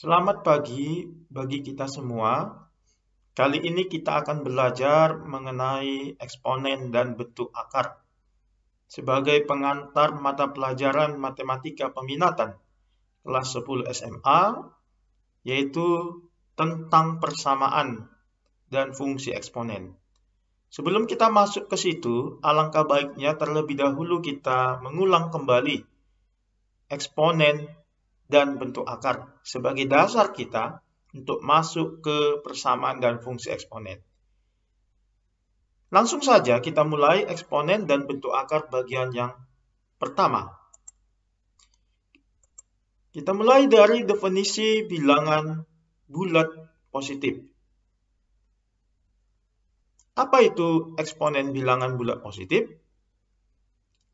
Selamat pagi bagi kita semua. Kali ini kita akan belajar mengenai eksponen dan bentuk akar sebagai pengantar mata pelajaran matematika peminatan kelas 10 SMA, yaitu tentang persamaan dan fungsi eksponen. Sebelum kita masuk ke situ, alangkah baiknya terlebih dahulu kita mengulang kembali eksponen dan bentuk akar sebagai dasar kita untuk masuk ke persamaan dan fungsi eksponen. Langsung saja kita mulai eksponen dan bentuk akar bagian yang pertama. Kita mulai dari definisi bilangan bulat positif. Apa itu eksponen bilangan bulat positif?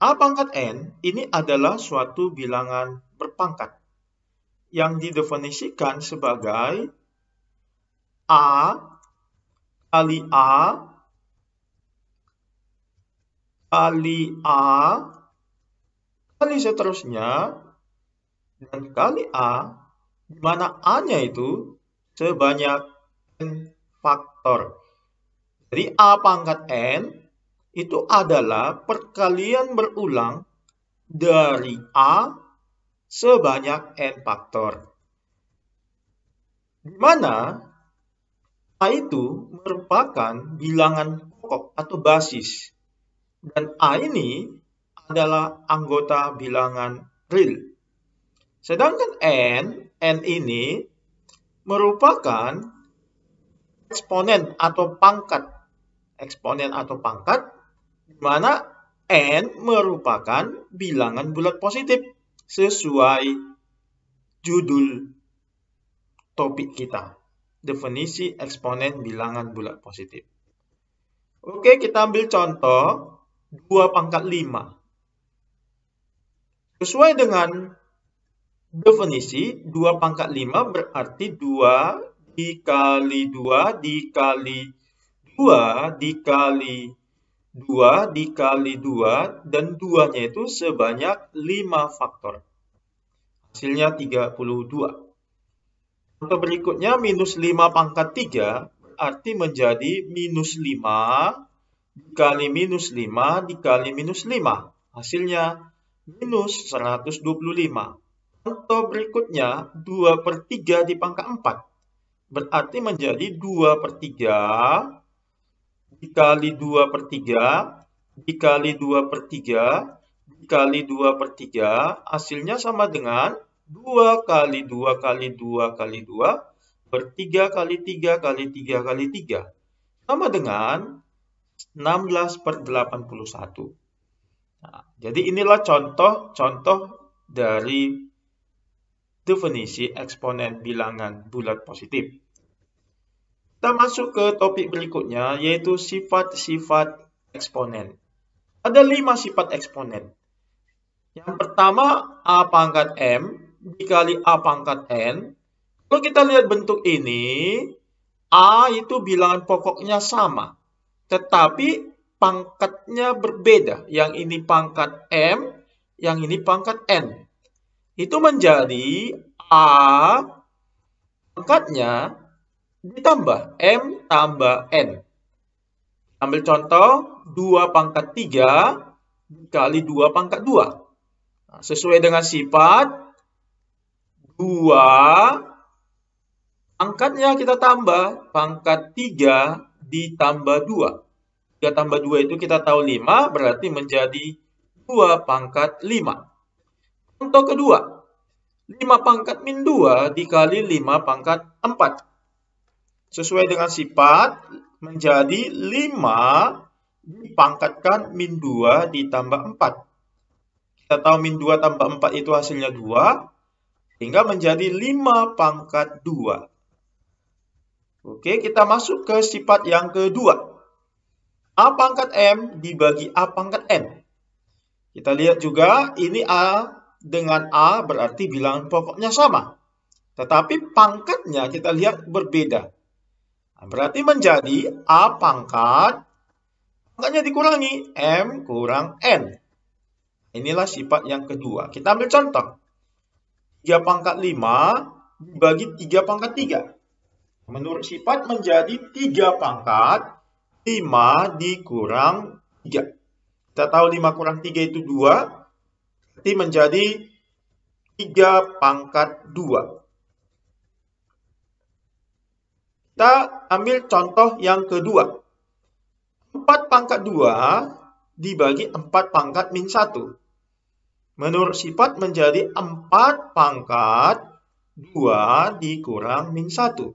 A pangkat N ini adalah suatu bilangan berpangkat yang didefinisikan sebagai A kali A kali A kali seterusnya dan kali A, di mana A-nya itu sebanyak N faktor. Jadi A pangkat N itu adalah perkalian berulang dari A sebanyak N faktor. Di mana A itu merupakan bilangan pokok atau basis. Dan A ini adalah anggota bilangan real. Sedangkan N ini merupakan eksponen atau pangkat. Eksponen atau pangkat, di mana N merupakan bilangan bulat positif sesuai judul topik kita. Definisi eksponen bilangan bulat positif. Oke, kita ambil contoh 2 pangkat 5. Sesuai dengan definisi 2 pangkat 5 berarti 2 dikali 2 dikali 2 dikali 2 dikali 2 dan 2-nya itu sebanyak 5 faktor. Hasilnya 32. Contoh berikutnya minus 5 pangkat 3 berarti menjadi minus 5 dikali minus 5 dikali minus 5. Hasilnya minus 125. Contoh berikutnya 2 per 3 di pangkat 4. Berarti menjadi 2 per 3 dikali 2 per 3 dikali 2 per 3 dikali 2 per 3. Hasilnya sama dengan 2 kali 2 kali 2 kali 2 per 3 kali 3 kali 3 kali 3. Sama dengan 16 per 81. Nah, jadi inilah contoh-contoh dari definisi eksponen bilangan bulat positif. Kita masuk ke topik berikutnya, yaitu sifat-sifat eksponen. Ada 5 sifat eksponen. Yang pertama, A pangkat M dikali A pangkat N. Kalau kita lihat bentuk ini, A itu bilangan pokoknya sama, tetapi pangkatnya berbeda. Yang ini pangkat M, yang ini pangkat N. Itu menjadi A pangkatnya ditambah M tambah N. Ambil contoh 2 pangkat 3 dikali 2 pangkat 2. Nah, sesuai dengan sifat 2 pangkatnya kita tambah, pangkat 3 ditambah 2. 3 tambah 2 itu kita tahu 5, berarti menjadi 2 pangkat 5. Contoh kedua, 5 pangkat min 2 dikali 5 pangkat 4. Sesuai dengan sifat, menjadi 5 dipangkatkan min 2 ditambah 4. Kita tahu min 2 tambah 4 itu hasilnya 2, sehingga menjadi 5 pangkat 2. Oke, kita masuk ke sifat yang kedua. A pangkat M dibagi A pangkat N. Kita lihat juga, ini A dengan A berarti bilangan pokoknya sama. Tetapi pangkatnya kita lihat berbeda. Nah, berarti menjadi A pangkatnya dikurangi M kurang N. Inilah sifat yang kedua. Kita ambil contoh. 3 pangkat 5 dibagi 3 pangkat 3. Menurut sifat menjadi 3 pangkat 5 dikurang 3. Kita tahu 5 kurang 3 itu 2. Berarti menjadi 3 pangkat 2. Kita ambil contoh yang kedua. 4 pangkat 2 dibagi 4 pangkat min 1. Menurut sifat menjadi 4 pangkat 2 dikurang min 1.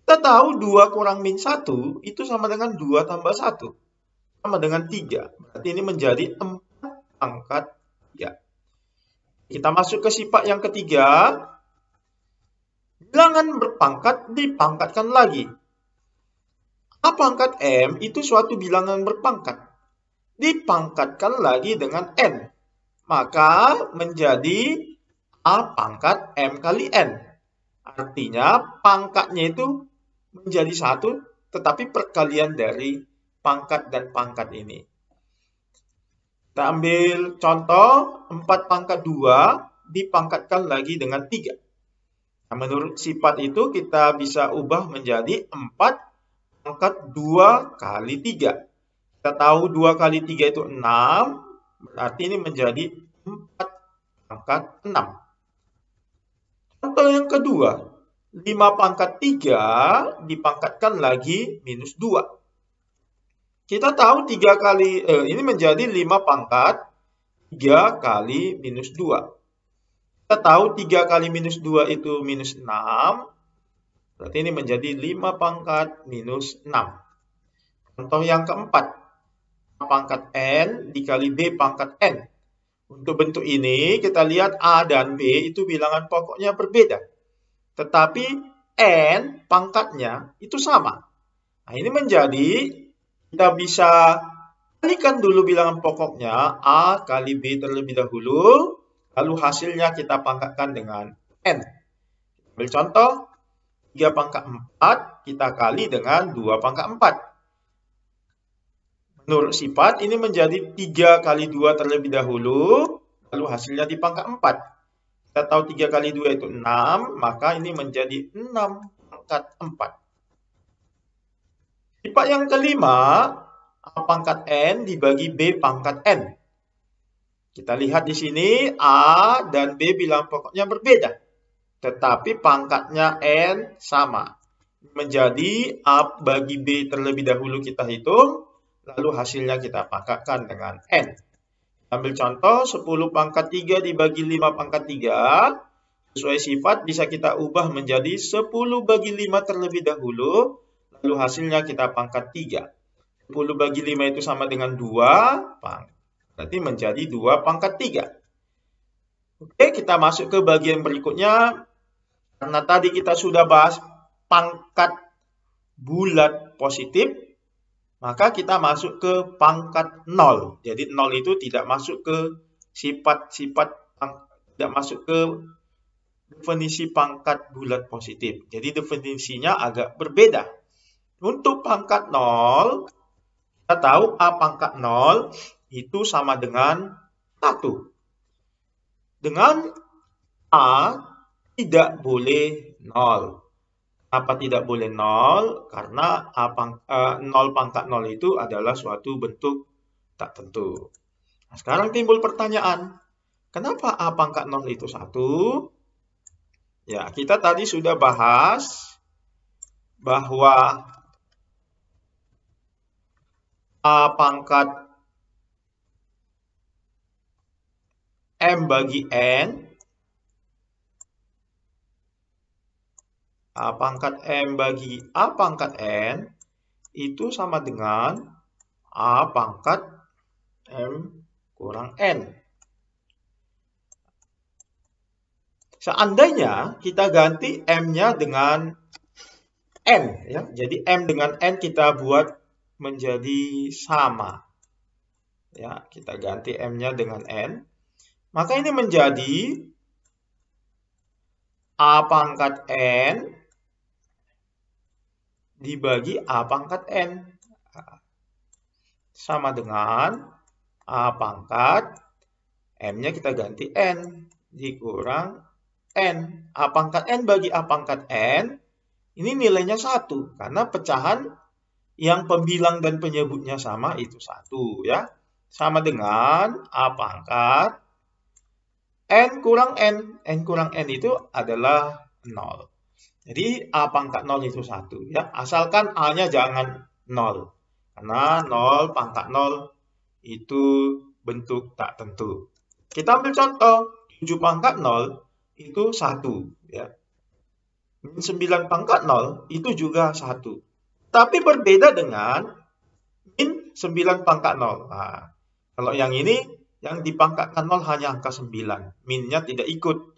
Kita tahu 2 kurang min 1 itu sama dengan 2 tambah 1. Sama dengan 3. Berarti ini menjadi 4 pangkat 3. Kita masuk ke sifat yang ketiga. Bilangan berpangkat dipangkatkan lagi. A pangkat M itu suatu bilangan berpangkat. Dipangkatkan lagi dengan N. Maka menjadi A pangkat M kali N. Artinya pangkatnya itu menjadi 1, tetapi perkalian dari pangkat dan pangkat ini. Kita ambil contoh 4 pangkat 2 dipangkatkan lagi dengan 3. Nah, menurut sifat itu kita bisa ubah menjadi 4 pangkat 2 kali 3. Kita tahu 2 kali 3 itu 6, berarti ini menjadi 4 pangkat 6. Contoh yang kedua, 5 pangkat 3 dipangkatkan lagi minus 2. Kita tahu 3 kali, ini menjadi 5 pangkat 3 kali minus 2. Kita tahu 3 kali minus 2 itu minus 6. Berarti ini menjadi 5 pangkat minus 6. Contoh yang keempat. A pangkat N dikali B pangkat N. Untuk bentuk ini kita lihat A dan B itu bilangan pokoknya berbeda. Tetapi N pangkatnya itu sama. Nah, ini menjadi kita bisa kalikan dulu bilangan pokoknya A kali B terlebih dahulu. Lalu hasilnya kita pangkatkan dengan N. Ambil contoh, 3 pangkat 4 kita kali dengan 2 pangkat 4. Menurut sifat ini menjadi 3 kali 2 terlebih dahulu, lalu hasilnya di pangkat 4. Kita tahu 3 kali 2 itu 6, maka ini menjadi 6 pangkat 4. Sifat yang kelima, A pangkat N dibagi B pangkat N. Kita lihat di sini A dan B bilangan pokoknya berbeda. Tetapi pangkatnya N sama. Menjadi A bagi B terlebih dahulu kita hitung. Lalu hasilnya kita pangkatkan dengan N. Ambil contoh 10 pangkat 3 dibagi 5 pangkat 3. Sesuai sifat bisa kita ubah menjadi 10 bagi 5 terlebih dahulu. Lalu hasilnya kita pangkat 3. 10 bagi 5 itu sama dengan 2 pangkat. Berarti menjadi 2 pangkat 3. Oke, kita masuk ke bagian berikutnya. Karena tadi kita sudah bahas pangkat bulat positif, maka kita masuk ke pangkat 0. Jadi 0 itu tidak masuk ke sifat-sifat, tidak masuk ke definisi pangkat bulat positif. Jadi definisinya agak berbeda. Untuk pangkat 0, kita tahu A pangkat 0 itu sama dengan 1. Dengan A tidak boleh 0. Kenapa tidak boleh 0? Karena 0 pangkat 0 itu adalah suatu bentuk tak tentu. Nah, sekarang timbul pertanyaan, kenapa A pangkat 0 itu 1? Ya, kita tadi sudah bahas bahwa A pangkat M bagi N, A pangkat M bagi A pangkat N, itu sama dengan A pangkat M kurang N. Seandainya kita ganti M-nya dengan N, ya. Jadi M dengan N kita buat menjadi sama. Ya, kita ganti M-nya dengan N. Maka ini menjadi A pangkat N dibagi A pangkat N. Sama dengan A pangkat M-nya kita ganti N dikurang n. A pangkat n bagi A pangkat n, ini nilainya 1. Karena pecahan yang pembilang dan penyebutnya sama itu 1. Ya. Sama dengan A pangkat n kurang n. N kurang n itu adalah 0. Jadi A pangkat 0 itu 1. Ya. Asalkan A-nya jangan 0. Karena 0 pangkat 0 itu bentuk tak tentu. Kita ambil contoh. 7 pangkat 0 itu 1. Ya. 9 pangkat 0 itu juga 1. Tapi berbeda dengan min 9 pangkat 0. Nah, kalau yang ini, yang dipangkatkan 0 hanya angka 9. Minnya tidak ikut.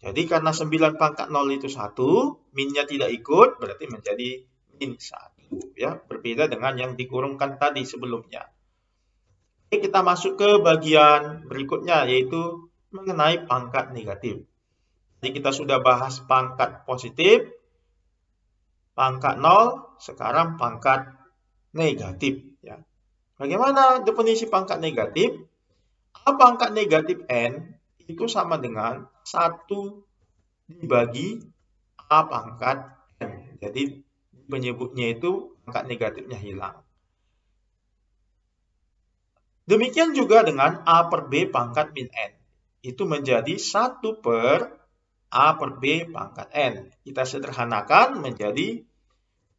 Jadi karena 9 pangkat 0 itu 1, minnya tidak ikut, berarti menjadi min 1. Ya, berbeda dengan yang dikurungkan tadi sebelumnya. Oke, kita masuk ke bagian berikutnya, yaitu mengenai pangkat negatif. Jadi kita sudah bahas pangkat positif, pangkat 0, sekarang pangkat negatif. Ya. Bagaimana definisi pangkat negatif? A pangkat negatif n itu sama dengan 1 dibagi A pangkat n. Jadi penyebutnya itu pangkat negatifnya hilang. Demikian juga dengan A per B pangkat min n. Itu menjadi 1 per A per B pangkat n. Kita sederhanakan menjadi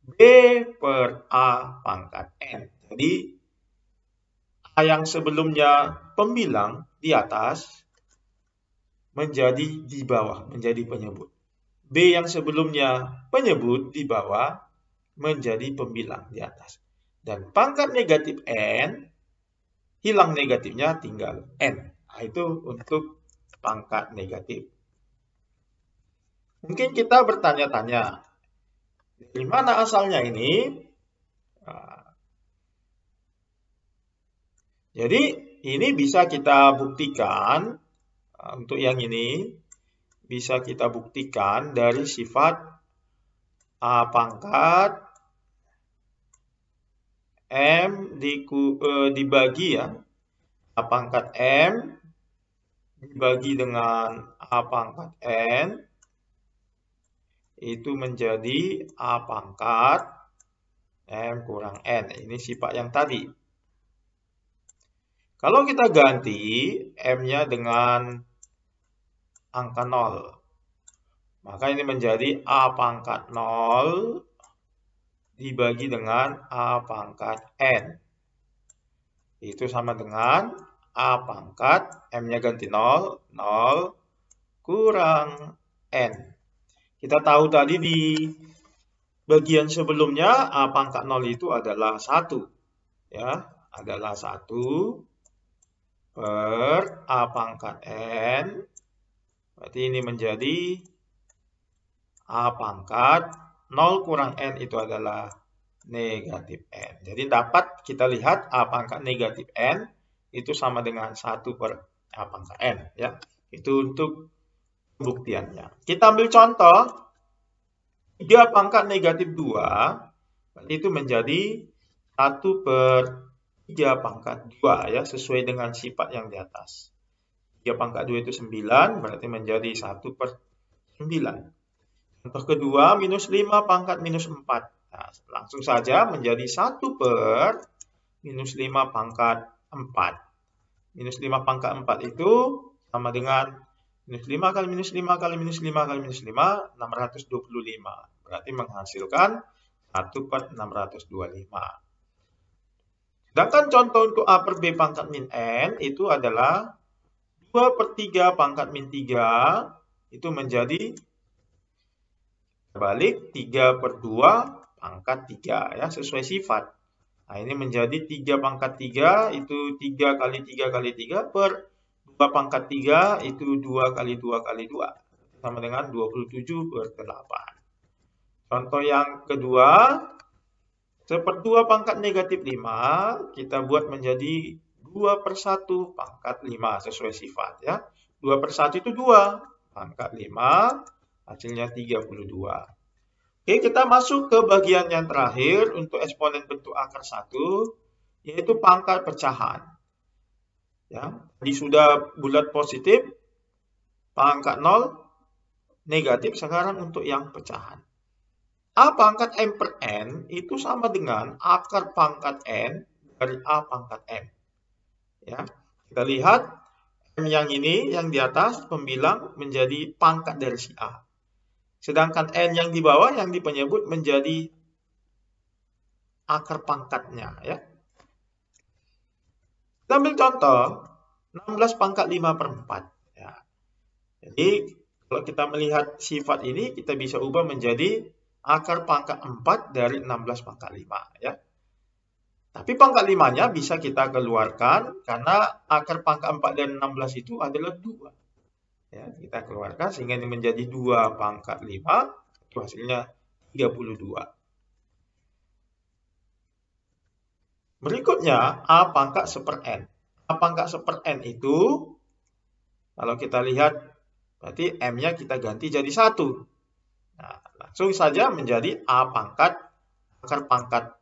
B per A pangkat n. Jadi A yang sebelumnya pembilang di atas menjadi di bawah, menjadi penyebut. B yang sebelumnya penyebut di bawah menjadi pembilang di atas. Dan pangkat negatif n, hilang negatifnya tinggal n. Nah, itu untuk pangkat negatif. Mungkin kita bertanya-tanya, dari mana asalnya ini? Jadi ini bisa kita buktikan, untuk yang ini bisa kita buktikan dari sifat A pangkat M dibagi ya, A pangkat M dibagi dengan A pangkat N, itu menjadi A pangkat M kurang N. Ini sifat yang tadi. Kalau kita ganti M-nya dengan angka 0, maka ini menjadi A pangkat 0 dibagi dengan A pangkat N. Itu sama dengan A pangkat, M-nya ganti 0, 0 kurang N. Kita tahu tadi di bagian sebelumnya A pangkat 0 itu adalah 1. Ya, adalah 1 per A pangkat N. Berarti ini menjadi A pangkat 0 kurang N itu adalah negatif N. Jadi dapat kita lihat A pangkat negatif N itu sama dengan 1 per A pangkat N. Ya. Itu untuk pembuktiannya. Kita ambil contoh. 3 pangkat negatif 2. Berarti itu menjadi 1 per 3 pangkat 2 ya, sesuai dengan sifat yang di atas. 3 pangkat 2 itu 9, berarti menjadi 1 per 9. Contoh kedua, minus 5 pangkat minus 4. Nah, langsung saja menjadi 1 per minus 5 pangkat 4. Minus 5 pangkat 4 itu sama dengan minus 5 kali minus 5 kali minus 5 kali minus 5, 625. Berarti menghasilkan 1 per 625. Sedangkan contoh untuk A per B pangkat min N itu adalah 2 per 3 pangkat min 3. Itu menjadi balik 3 per 2 pangkat 3 ya, sesuai sifat. Nah, ini menjadi 3 pangkat 3 itu 3 kali 3 kali 3 per 2 pangkat 3 itu 2 kali 2 kali 2. Sama dengan 27 per 8. Contoh yang kedua, seper 2 pangkat negatif 5, kita buat menjadi 2 per 1 pangkat 5 sesuai sifat ya. 2 per 1 itu 2, pangkat 5, hasilnya 32. Oke, kita masuk ke bagian yang terakhir untuk eksponen bentuk akar 1, yaitu pangkat pecahan. Ya, tadi sudah bulat positif, pangkat 0, negatif sekarang untuk yang pecahan. A pangkat M per N itu sama dengan akar pangkat N dari A pangkat M. Ya, kita lihat M yang ini, yang di atas, pembilang menjadi pangkat dari si A. Sedangkan N yang di bawah, yang di penyebut, menjadi akar pangkatnya. Ya. Kita ambil contoh, 16 pangkat 5 per 4. Ya. Jadi, kalau kita melihat sifat ini, kita bisa ubah menjadi akar pangkat 4 dari 16 pangkat 5. Ya. Tapi pangkat 5-nya bisa kita keluarkan karena akar pangkat 4 dari 16 itu adalah 2. Ya, kita keluarkan sehingga ini menjadi 2 pangkat 5, itu hasilnya 32. Berikutnya, A pangkat 1 per N. A pangkat 1 per N itu, kalau kita lihat, berarti M-nya kita ganti jadi 1. Nah, langsung saja menjadi A pangkat akar pangkat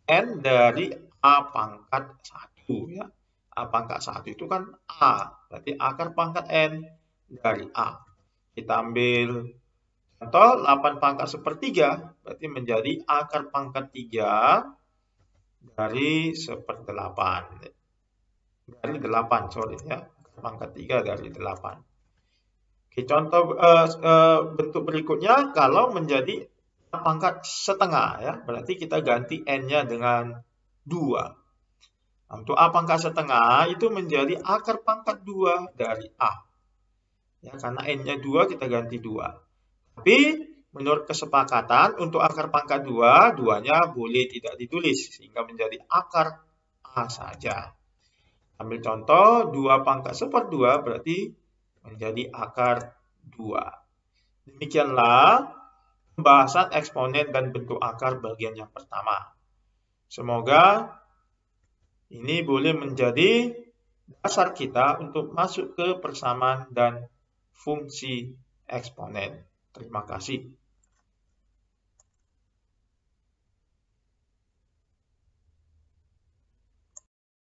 N dari A pangkat 1. Ya. A pangkat 1 itu kan A. Berarti akar pangkat N dari A. Kita ambil contoh 8 pangkat 1 per 3. Berarti menjadi akar pangkat 3 dari 1 per 8. Dari 8, sorry ya. Akar pangkat 3 dari 8. Oke, contoh bentuk berikutnya kalau menjadi A pangkat setengah ya, berarti kita ganti N-nya dengan 2. Untuk A pangkat setengah itu menjadi akar pangkat 2 dari A. Ya, karena N-nya 2 kita ganti 2. Tapi menurut kesepakatan untuk akar pangkat 2, 2-nya boleh tidak ditulis sehingga menjadi akar A saja. Ambil contoh 2 pangkat 1 per 2 berarti menjadi akar 2. Demikianlah pembahasan eksponen dan bentuk akar bagian yang pertama. Semoga ini boleh menjadi dasar kita untuk masuk ke persamaan dan fungsi eksponen. Terima kasih.